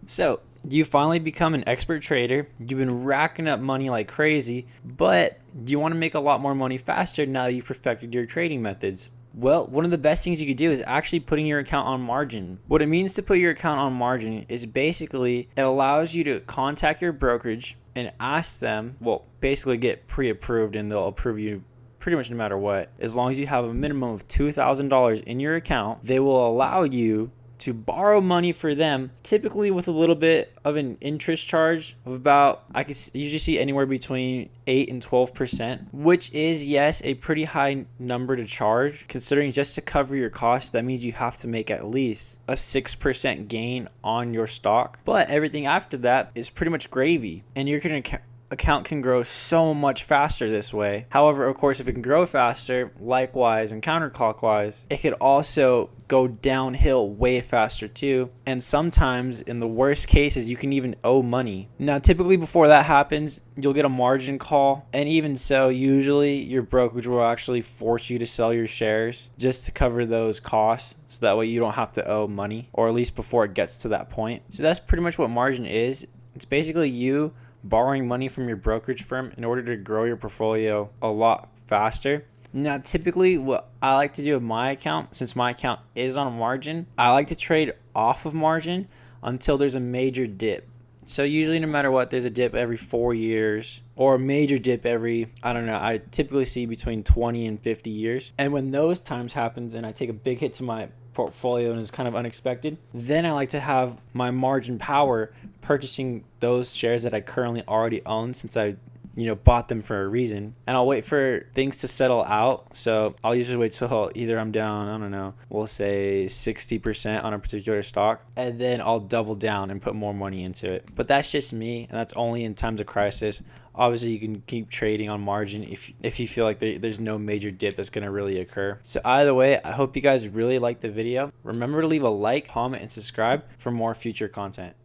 So you finally become an expert trader. You've been racking up money like crazy, but you want to make a lot more money faster now that you've perfected your trading methods. Well, one of the best things you could do is actually putting your account on margin. What it means to put your account on margin is basically it allows you to contact your brokerage and ask them, well, basically get pre-approved, and they'll approve you pretty much no matter what. As long as you have a minimum of $2,000 in your account, they will allow you to borrow money for them, typically with a little bit of an interest charge of about, I could usually see anywhere between 8 and 12%, which is, yes, a pretty high number to charge. Considering just to cover your costs, that means you have to make at least a 6% gain on your stock. But everything after that is pretty much gravy, and you're going to account can grow so much faster this way. However, of course, if it can grow faster, likewise and counterclockwise, it could also go downhill way faster too. And sometimes, in the worst cases, you can even owe money. Now, typically before that happens, you'll get a margin call. And even so, usually your brokerage will actually force you to sell your shares just to cover those costs. So that way you don't have to owe money, or at least before it gets to that point. So that's pretty much what margin is. It's basically you borrowing money from your brokerage firm in order to grow your portfolio a lot faster. Now, typically what I like to do with my account, since my account is on a margin, I like to trade off of margin until there's a major dip. So usually no matter what, there's a dip every 4 years, or a major dip every, I don't know, I typically see between 20 and 50 years. And when those times happens and I take a big hit to my portfolio and it's kind of unexpected, then I like to have my margin power purchasing those shares that I currently already own, since I bought them for a reason. And I'll wait for things to settle out. So I'll usually wait till either I'm down, I don't know, we'll say 60% on a particular stock, and then I'll double down and put more money into it. But that's just me, and that's only in times of crisis. Obviously, you can keep trading on margin if you feel like there's no major dip that's going to really occur. So either way, I hope you guys really liked the video. Remember to leave a like, comment, and subscribe for more future content.